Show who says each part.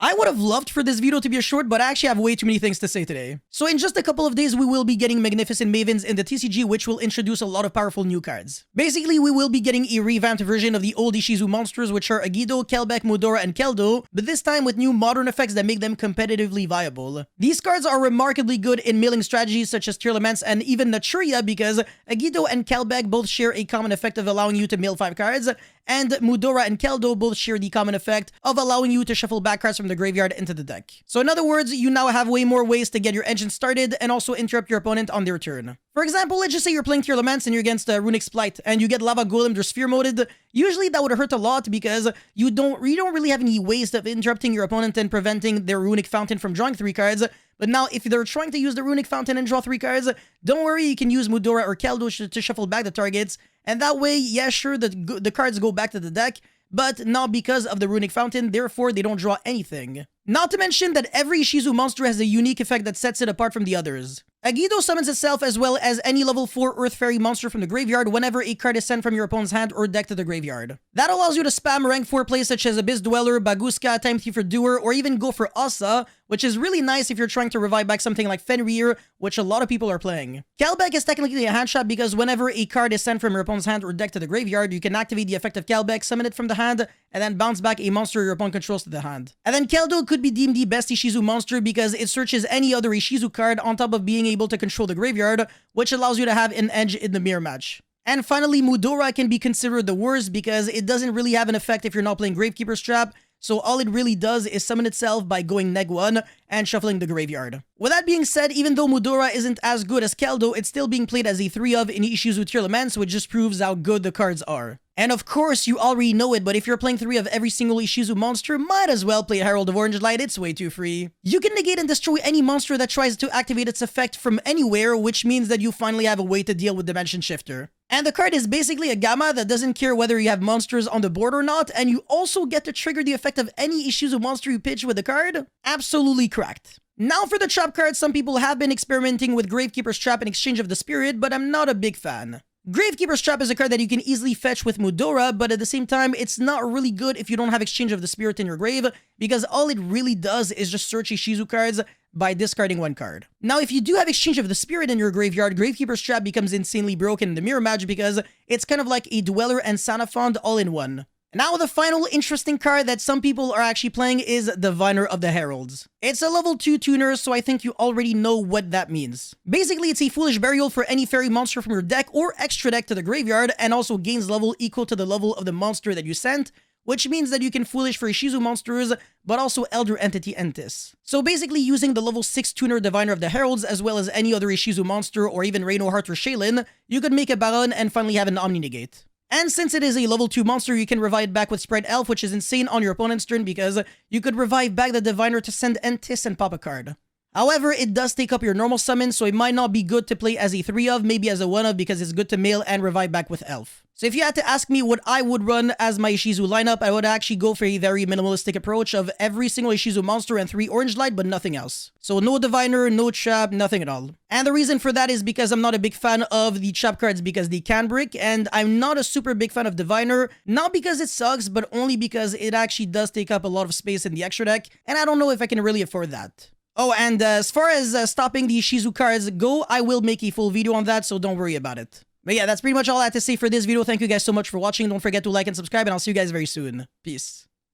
Speaker 1: I would have loved for this video to be a short, but I actually have way too many things to say today. So in just a couple of days, we will be getting Magnificent Mavens in the TCG, which will introduce a lot of powerful new cards. Basically, we will be getting a revamped version of the old Ishizu monsters, which are Agido, Kelbeck, Mudora, and Keldo, but this time with new modern effects that make them competitively viable. These cards are remarkably good in milling strategies such as Tearlaments and even Naturia, because Agido and Kelbeck both share a common effect of allowing you to mill 5 cards, and Mudora and Keldo both share the common effect of allowing you to shuffle back cards from the graveyard into the deck. So in other words, you now have way more ways to get your engine started and also interrupt your opponent on their turn. For example, let's just say you're playing Tearlaments and you're against Runic Splight and you get Lava Golem or Sphere Moded. Usually that would hurt a lot because you don't really have any ways of interrupting your opponent and preventing their Runic Fountain from drawing 3 cards. But now, if they're trying to use the Runic Fountain and draw 3 cards, don't worry, you can use Mudora or Keldo to shuffle back the targets. And that way, yeah, sure, the cards go back to the deck, but not because of the Runic Fountain, therefore they don't draw anything. Not to mention that every Ishizu monster has a unique effect that sets it apart from the others. Agido summons itself as well as any level 4 Earth Fairy monster from the graveyard whenever a card is sent from your opponent's hand or deck to the graveyard. That allows you to spam rank 4 plays such as Abyss Dweller, Baguska, Time Thief or Doer, or even go for Asa, which is really nice if you're trying to revive back something like Fenrir, which a lot of people are playing. Kelbeck is technically a hand trap because whenever a card is sent from your opponent's hand or deck to the graveyard, you can activate the effect of Kelbeck, summon it from the hand, and then bounce back a monster your opponent controls to the hand. And then Keldo could be deemed the best Ishizu monster because it searches any other Ishizu card on top of being able to control the graveyard, which allows you to have an edge in the mirror match. And finally, Mudora can be considered the worst because it doesn't really have an effect if you're not playing Gravekeeper's Trap, so all it really does is summon itself by going neg 1 and shuffling the graveyard. With that being said, even though Mudora isn't as good as Keldo, it's still being played as a 3-of in Ishizu Tearlaments, which just proves how good the cards are. And of course, you already know it, but if you're playing 3 of every single Ishizu monster, might as well play Herald of Orange Light, it's way too free. You can negate and destroy any monster that tries to activate its effect from anywhere, which means that you finally have a way to deal with Dimension Shifter. And the card is basically a Gamma that doesn't care whether you have monsters on the board or not, and you also get to trigger the effect of any Ishizu monster you pitch with the card. Absolutely correct. Now for the trap cards, some people have been experimenting with Gravekeeper's Trap in exchange of the Spirit, but I'm not a big fan. Gravekeeper's Trap is a card that you can easily fetch with Mudora, but at the same time, it's not really good if you don't have Exchange of the Spirit in your grave, because all it really does is just search Ishizu cards by discarding 1 card. Now, if you do have Exchange of the Spirit in your graveyard, Gravekeeper's Trap becomes insanely broken in the mirror match because it's kind of like a Dweller and Sanafond all in one. Now, the final interesting card that some people are actually playing is Diviner of the Heralds. It's a level 2 tuner, so I think you already know what that means. Basically, it's a Foolish Burial for any fairy monster from your deck or extra deck to the graveyard, and also gains level equal to the level of the monster that you sent, which means that you can Foolish for Ishizu monsters, but also Elder Entity Entis. So basically, using the level 6 tuner Diviner of the Heralds, as well as any other Ishizu monster, or even Reinoheart or Shaylin, you could make a Baron and finally have an Omni-Negate. And since it is a level 2 monster, you can revive it back with Sprite Elf, which is insane on your opponent's turn because you could revive back the Diviner to send Entis and pop a card. However, it does take up your normal summon, so it might not be good to play as a 3-of, maybe as a 1-of, because it's good to mail and revive back with Elf. So if you had to ask me what I would run as my Ishizu lineup, I would actually go for a very minimalistic approach of every single Ishizu monster and 3 Orange Light, but nothing else. So no Diviner, no Trap, nothing at all. And the reason for that is because I'm not a big fan of the Trap cards because they can brick, and I'm not a super big fan of Diviner, not because it sucks, but only because it actually does take up a lot of space in the extra deck, and I don't know if I can really afford that. Oh, and as far as stopping the Ishizu cards go, I will make a full video on that, so don't worry about it. But yeah, that's pretty much all I had to say for this video. Thank you guys so much for watching. Don't forget to like and subscribe, and I'll see you guys very soon. Peace.